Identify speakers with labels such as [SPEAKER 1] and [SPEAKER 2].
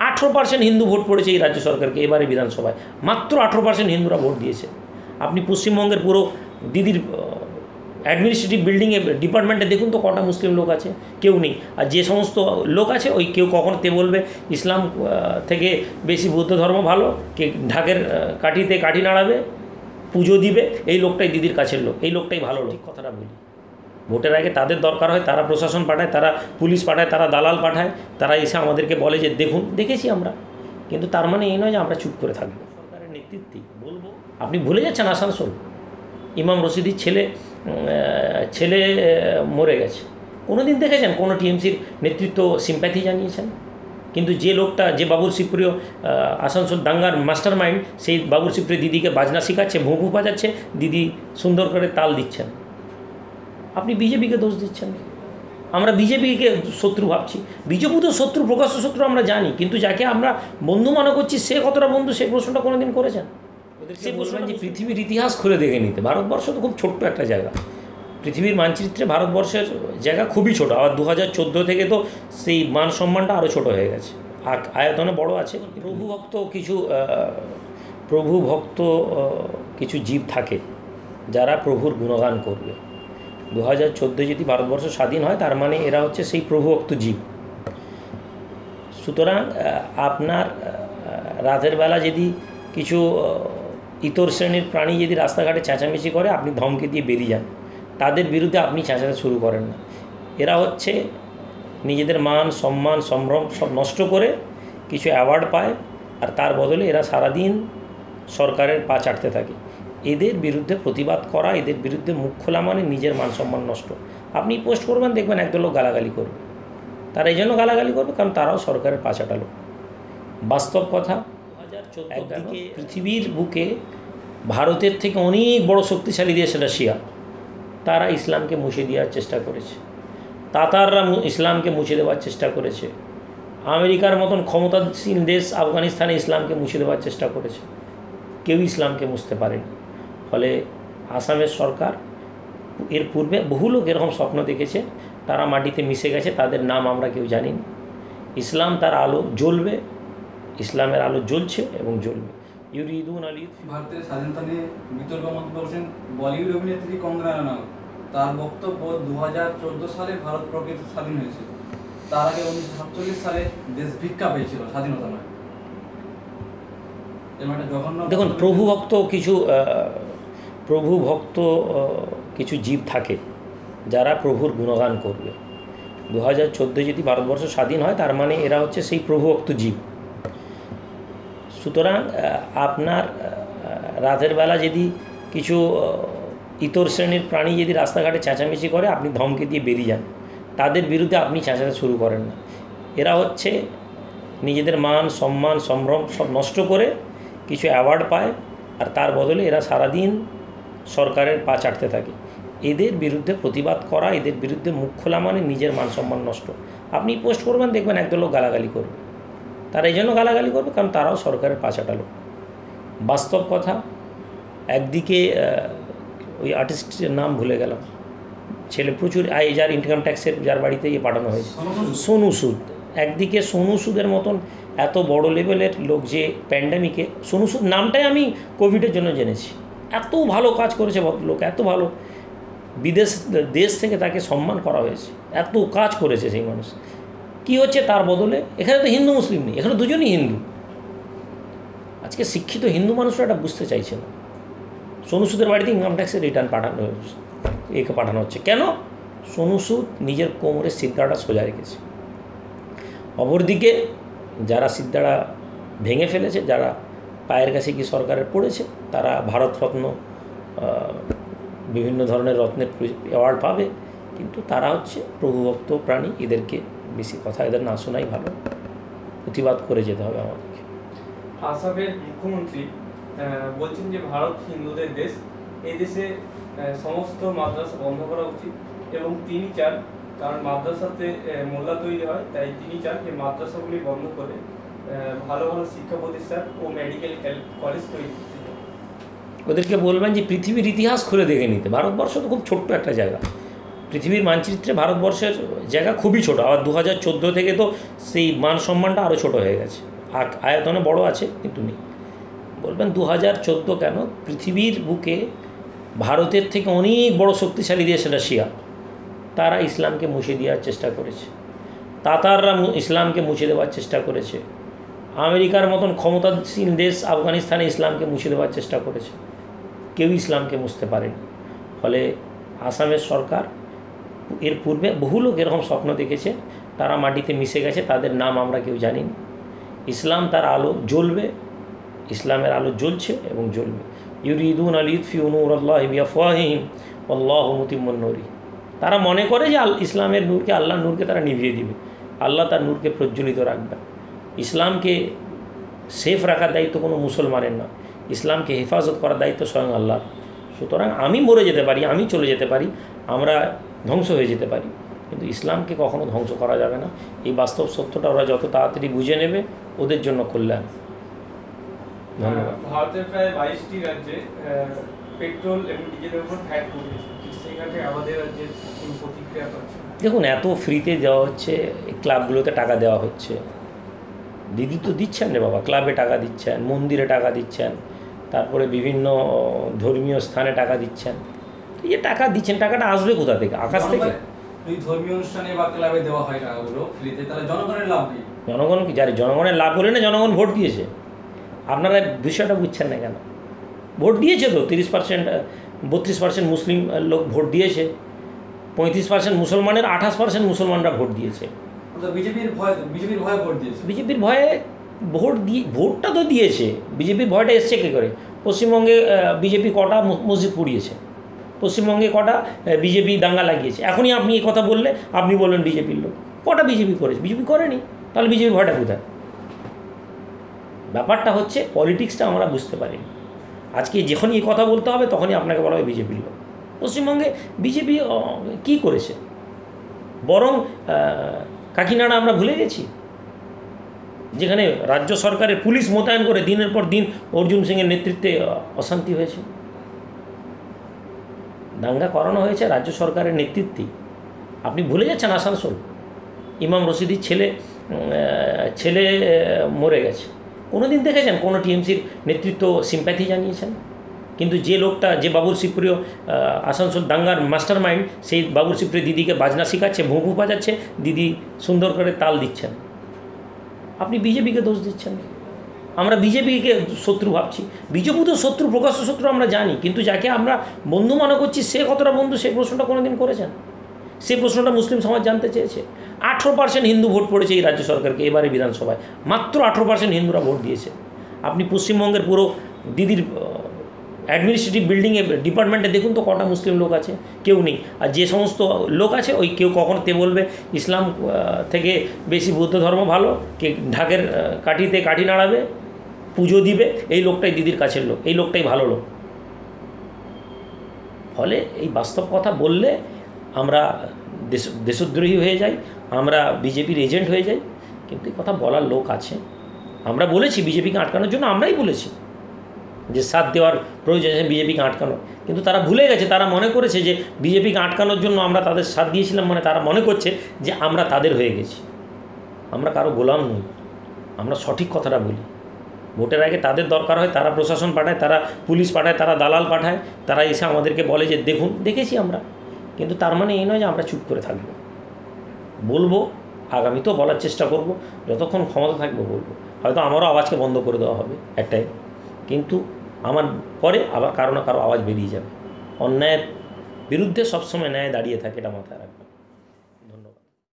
[SPEAKER 1] 18% Hindu vote পড়েছে এই রাজ্য সরকারকে এবারে বিধানসভায়, মাত্র 18% হিন্দুরা ভোট দিয়েছে। আপনি পশ্চিমবঙ্গের পুরো দিদির অ্যাডমিনিস্ট্রেটিভ বিল্ডিংয়ে ডিপার্টমেন্টে দেখুন তো কটা মুসলিম লোক আছে, কেউ নেই। আর যে সমস্ত লোক আছে ওই কেউ কখনো তে বলবে ইসলাম থেকে বেশি বৌদ্ধ ধর্ম ভালো, কে ঢাকের কাঠিতে কাঠি নাড়াবে, পুজো দিবে, এই লোকটাই দিদির কাছের লোক, এই লোকটাই ভালো লোক। কথাটা বলি, ভোটের আগে তাদের দরকার হয়, তারা প্রশাসন পাঠায়, তারা পুলিশ পাঠায়, তারা দালাল পাঠায়, তারা এসে আমাদেরকে বলে যে দেখুন, দেখেছি আমরা, কিন্তু তার মানে এই নয় যে আমরা চুপ করে থাকবো। সরকারের নেতৃত্বে বলবো, আপনি ভুলে যাচ্ছেন আসানসোল ইমাম রশিদির ছেলে মরে গেছে, কোনো দিন দেখেছেন কোনো টিএমসির নেতৃত্ব সিম্প্যাথি জানিয়েছেন? কিন্তু যে লোকটা, যে বাবুর শিবপ্রিয় আসানসোল দাঙ্গার মাস্টার মাইন্ড, সেই বাবুর শিবপ্রিয় দিদিকে বাজনা শেখাচ্ছে, ভুঁ ভুঁ বাজাচ্ছে, দিদি সুন্দর করে তাল দিচ্ছেন। আপনি বিজেপিকে দোষ দিচ্ছেন। আমরা বিজেপিকে শত্রু ভাবছি, বিজেপি তো শত্রু, প্রকাশ্য শত্রু আমরা জানি, কিন্তু যাকে আমরা বন্ধু মনে করছি সে কতটা বন্ধু, সেই প্রশ্নটা কোনো দিন করেছেন? সে বলবেন যে পৃথিবীর ইতিহাস খুলে দেখে নিতে। ভারতবর্ষ তো খুব ছোট্ট একটা জায়গা, পৃথিবীর মানচিত্রে ভারতবর্ষের জায়গা খুবই ছোটো। আবার 2014 থেকে তো সেই মান সম্মানটা আরও ছোটো হয়ে গেছে, আয়তনে বড় আছে। প্রভুভক্ত কিছু জীব থাকে যারা প্রভুর গুণগান করবে। 2014 যদি ভারতবর্ষ স্বাধীন হয়, তার মানে এরা হচ্ছে সেই প্রভুভক্ত জীব। সুতরাং আপনার রাতের বেলা যদি কিছু ইতর শ্রেণীর প্রাণী যদি রাস্তাঘাটে চেঁচামেচি করে, আপনি ধমকে দিয়ে বেরিয়ে যান, তাদের বিরুদ্ধে আপনি চেঁচাতে শুরু করেন না। এরা হচ্ছে নিজেদের মান সম্মান সম্ভ্রম সব নষ্ট করে কিছু অ্যাওয়ার্ড পায়, আর তার বদলে এরা সারাদিন সরকারের পা চাটতে থাকে। এদের বিরুদ্ধে প্রতিবাদ করা, এদের বিরুদ্ধে মুখ খোলা মানে নিজের মান সম্মান নষ্ট। আপনি পোস্ট করবেন, দেখবেন একদল লোক গালাগালি করবে। তারা এই জন্য গালাগালি করবে কারণ তারাও সরকারের পা চাটালো। বাস্তব কথা, 2014 পৃথিবীর বুকে ভারতের থেকে অনেক বড় শক্তিশালী দেশ রাশিয়া, তারা ইসলামকে মুছে দেওয়ার চেষ্টা করেছে। তাতাররা ইসলামকে মুছে দেওয়ার চেষ্টা করেছে। আমেরিকার মতন ক্ষমতাসীন দেশ আফগানিস্তানে ইসলামকে মুছে দেওয়ার চেষ্টা করেছে, কেউ ইসলামকে মুছতে পারেনি। ফলে আসামের সরকার, এর পূর্বে বহু লোক এরকম স্বপ্ন দেখেছে, তারা মাটিতে মিশে গেছে, তাদের নাম আমরা কেউ জানি না। ইসলাম তার আলো জ্বলবে, ইসলামের আলো জ্বলছে এবং জ্বলবে। ইউরিদুন আলী
[SPEAKER 2] ভারতের স্বাধীনতা নিয়ে বিতর্ক মন্তব্য করেছেন বলিউড অভিনেত্রী কঙ্গনা রানাউত। তার বক্তব্য 2014 সালে ভারত প্রকৃত স্বাধীন হয়েছিল, তার আগে 1947 সালে দেশ ভিক্ষা পেয়েছিল, স্বাধীনতা নয়।
[SPEAKER 1] দেখুন, প্রভুভক্ত কিছু জীব থাকে যারা প্রভুর গুণগান করবে। 2014 যদি ভারতবর্ষ স্বাধীন হয়, তার মানে এরা হচ্ছে সেই প্রভুভক্ত জীব। সুতরাং আপনার রাতের বেলা যদি কিছু ইতর শ্রেণীর প্রাণী যদি রাস্তাঘাটে চেঁচামেচি করে, আপনি ধমকে দিয়ে বেরিয়ে যান, তাদের বিরুদ্ধে আপনি চেঁচাতে শুরু করেন না। এরা হচ্ছে নিজেদের মান সম্মান সম্ভ্রম সব নষ্ট করে কিছু অ্যাওয়ার্ড পায়, আর তার বদলে এরা সারাদিন সরকারের পা চাটতে থাকে। এদের বিরুদ্ধে প্রতিবাদ করা, এদের বিরুদ্ধে মুখ খোলা মানে নিজের মান সম্মান নষ্ট। আপনি পোস্ট করবেন, দেখবেন একদল লোক গালাগালি করবে। তারা এই জন্য গালাগালি করবে কারণ তারাও সরকারের পা চাটালো। বাস্তব কথা, একদিকে ওই আর্টিস্টের নাম ভুলে গেলাম, ছেলে প্রচুর আয়, যার ইনকাম ট্যাক্সের, যার বাড়িতে পাঠানো হয়েছে, সোনু সুদ। একদিকে সোনু সুদের মতন এত বড় লেভেলের লোক, যে প্যান্ডামিকে, সোনু সুদ নামটাই আমি কোভিডের জন্য জেনেছি। এত ভালো কাজ করেছে ভদ্রলোক, এত ভালো, দেশ থেকে তাকে সম্মান করা হয়েছে, এত কাজ করেছে সেই মানুষ। কি হচ্ছে তার বদলে? এখানে তো হিন্দু মুসলিম নেই, এখানে দুজনই হিন্দু। আজকে শিক্ষিত হিন্দু মানুষরা এটা বুঝতে চাইছে না। সোনু সুদের বাড়িতে ইনকাম ট্যাক্সের রিটার্ন পাঠানো হচ্ছে কেন? সোনু সুদ নিজের কোমরের সিদ্ধাটা সোজা রেখেছে। অপরদিকে যারা সিদ্ধাটা ভেঙে ফেলেছে, যারা পায়ের কাছে কি সরকারের পড়েছে, তারা ভারতরত্ন, বিভিন্ন ধরনের রত্নের অ্যাওয়ার্ড পাবে, কিন্তু তারা হচ্ছে প্রভুভক্ত প্রাণী। এদেরকে বেশি কথা এদের না শোনাই ভালো, প্রতিবাদ করে যেতে হবে আমাদেরকে।
[SPEAKER 3] আসামের মুখ্যমন্ত্রী বলছেন যে ভারত হিন্দুদের দেশ, এই দেশে সমস্ত মাদ্রাসা বন্ধ করা উচিত, এবং তিনি চান, কারণ মাদ্রাসাতে মোল্লা তৈরি হয়, তাই তিনি চান যে মাদ্রাসাগুলি বন্ধ করে ভালো ভালো শিক্ষা প্রতিষ্ঠান ও মেডিকেল কলেজ তৈরি করতে।
[SPEAKER 1] ওদেরকে বলবেন যে পৃথিবীর ইতিহাস খুলে দেখে নিতে। ভারতবর্ষ তো খুব ছোট্ট একটা জায়গা, পৃথিবীর মানচিত্রে ভারতবর্ষের জায়গা খুবই ছোটো, আবার 2014 থেকে তো সেই মান সম্মানটা আরও ছোটো হয়ে গেছে, আয়তনে বড় আছে কিন্তু নেই। বলবেন 2014 কেন? পৃথিবীর বুকে ভারতের থেকে অনেক বড় শক্তিশালী দেশ রাশিয়া, তারা ইসলামকে মুছে দেওয়ার চেষ্টা করেছে। তাতাররা ইসলামকে মুছে দেওয়ার চেষ্টা করেছে। আমেরিকার মতন ক্ষমতাসীন দেশ আফগানিস্তানে ইসলামকে মুছে দেওয়ার চেষ্টা করেছে, কেউ ইসলামকে মুছতে পারেনি। ফলে আসামের সরকার, এর পূর্বে বহু লোক এরকম স্বপ্ন দেখেছে, তারা মাটিতে মিশে গেছে, তাদের নাম আমরা কেউ জানি না। ইসলাম তার আলো জ্বলবে, ইসলামের আলো জ্বলছে এবং জ্বলবে। ইউরিদুন আল ইউতফিউ নূরাল্লাহি বিআফওয়াহিহিম ওয়াল্লাহু মুতিম্মুন নূরিহি। তারা মনে করে যে ইসলামের নূরকে, আল্লাহর নূরকে তারা নিভিয়ে দিবে, আল্লাহ তার নূরকে প্রজ্বলিত রাখবে। ইসলামকে সেফ রাখার দায়িত্ব কোনো মুসলমানের না, ইসলামকে হেফাজত করার দায়িত্ব স্বয়ং আল্লাহ। সুতরাং আমি মরে যেতে পারি, আমি চলে যেতে পারি, আমরা ধ্বংস হয়ে যেতে পারি, কিন্তু ইসলামকে কখনো ধ্বংস করা যাবে না। এই বাস্তব সত্যটা ওরা যত তাড়াতাড়ি বুঝে নেবে, ওদের জন্য কল্যাণ। ধন্যবাদ।
[SPEAKER 3] ভারতের প্রায় 22টি রাজ্যে পেট্রোল এবং ডিজেলের উপর ভ্যাট করেছে, সেখানে আমাদের রাজ্যের প্রতিক্রিয়া পাচ্ছে।
[SPEAKER 1] দেখুন, এত ফ্রিতে দেওয়া হচ্ছে, ক্লাবগুলোতে টাকা দেওয়া হচ্ছে, দিদি তো দিচ্ছেন রে বাবা, ক্লাবে টাকা দিচ্ছেন, মন্দিরে টাকা দিচ্ছেন, তারপরে বিভিন্ন ধর্মীয় স্থানে টাকা দিচ্ছেন। এই যে টাকা দিচ্ছেন, টাকাটা আসবে কোথা থেকে? আকাশ থেকে?
[SPEAKER 2] এই ধর্মীয় অনুষ্ঠানে বা ক্লাবে দেওয়া হয় টাকাগুলো ফ্রিতে, তাহলে জনগণের লাভ নেই।
[SPEAKER 1] জনগণ কি জানে? জনগণের লাভ হলে না, জনগণ ভোট দিয়েছে। আপনারা বিষয়টা বুঝছেন না কেন? ভোট দিয়েছে তো 30%, 32% মুসলিম লোক ভোট দিয়েছে, 35% মুসলমানের, 28% মুসলমানরা ভোট দিয়েছে।
[SPEAKER 2] বিজেপির ভয়ে ভোট দিয়েছে।
[SPEAKER 1] বিজেপির ভয়ে ভোটটা তো দিয়েছে, বিজেপির ভয়টা এসছে কী করে? পশ্চিমবঙ্গে বিজেপি কটা মসজিদ পুড়িয়েছে, পশ্চিমবঙ্গে কটা বিজেপি দাঙ্গা লাগিয়েছে। এখনই আপনি এই কথা বললে আপনি বললেন বিজেপির লোক, কটা বিজেপি করেছে? বিজেপি করেনি, তাহলে বিজেপির ভয়টা কোথায়? ব্যাপারটা হচ্ছে পলিটিক্সটা আমরা বুঝতে পারিনি। আজকে যখনই এই কথা বলতে হবে তখনই আপনাকে বলা হবে বিজেপির লোক। পশ্চিমবঙ্গে বিজেপি কী করেছে? বরং কাকিনাড়া আমরা ভুলে গেছি, যেখানে রাজ্য সরকারের পুলিশ মোতায়েন করে দিনের পর দিন অর্জুন সিংয়ের নেতৃত্বে অশান্তি হয়েছে, দাঙ্গা করানো হয়েছে রাজ্য সরকারের নেতৃত্বেই। আপনি ভুলে যাচ্ছেন আসানসোল, ইমাম রশিদির ছেলে মরে গেছে। কোনো দিন দেখেছেন কোনো টিএমসির নেতৃত্ব সিম্প্যাথি জানিয়েছেন? কিন্তু যে লোকটা, যে বাবুল সুপ্রিয় আসানসোল দাঙ্গার মাস্টার মাইন্ড, সেই বাবুল সুপ্রিয় দিদিকে বাজনা শেখাচ্ছে, ভুঁ বাজাচ্ছে, দিদি সুন্দর করে তাল দিচ্ছেন। আপনি বিজেপিকে দোষ দিচ্ছেন। আমরা বিজেপিকে শত্রু ভাবছি, বিজেপি তো শত্রু, প্রকাশ্য শত্রু আমরা জানি, কিন্তু যাকে আমরা বন্ধু মনে করছি সে কতটা বন্ধু, সেই প্রশ্নটা কোনো দিন করেছেন? সেই প্রশ্নটা মুসলিম সমাজ জানতে চেয়েছে। 18% হিন্দু ভোট পড়েছে এই রাজ্য সরকারকে এবারে বিধানসভায়, মাত্র 18% হিন্দুরা ভোট দিয়েছে। আপনি পশ্চিমবঙ্গের পুরো দিদির অ্যাডমিনিস্ট্রেটিভ বিল্ডিংয়ে, ডিপার্টমেন্টে দেখুন তো কটা মুসলিম লোক আছে? কেউ নেই। আর যে সমস্ত লোক আছে, ওই কেউ কখনো তে বলবে ইসলাম থেকে বেশি বৌদ্ধ ধর্ম ভালো, কে ঢাকের কাঠিতে কাঠি নাড়াবে, পুজো দিবে, এই লোকটাই দিদির কাছের লোক, এই লোকটাই ভালো লোক। ফলে এই বাস্তব কথা বললে আমরা দেশদ্রোহী হয়ে যাই, আমরা বিজেপির এজেন্ট হয়ে যাই। কিন্তু এই কথা বলার লোক আছে। আমরা বলেছি বিজেপিকে আটকানোর জন্য, আমরাই বলেছি যে সাথ দেওয়ার প্রয়োজন আছে বিজেপিকে আটকানো, কিন্তু তারা ভুলে গেছে। তারা মনে করেছে যে বিজেপিকে আটকানোর জন্য আমরা তাদের সাথ দিয়েছিলাম, মানে তারা মনে করছে যে আমরা তাদের হয়ে গেছি। আমরা কারো গোলাম নই, আমরা সঠিক কথাটা বলি। ভোটের আগে তাদের দরকার হয়, তারা প্রশাসন পাঠায়, তারা পুলিশ পাঠায়, তারা দালাল পাঠায়, তারা এসে আমাদেরকে বলে যে দেখুন, দেখেছি আমরা। কিন্তু তার মানে এই নয় যে আমরা চুপ করে থাকবো, বলবো, আগামীতেও বলার চেষ্টা করব, যতক্ষণ ক্ষমতা থাকবে বলবো। হয়তো আমারও আওয়াজকে বন্ধ করে দেওয়া হবে একটাই, কিন্তু আমার পরে আবার কারো না কারো আওয়াজ বেরিয়ে যাবে। অন্যায়ের বিরুদ্ধে সবসময় ন্যায় দাঁড়িয়ে থাকে, এটা মাথায় রাখবেন।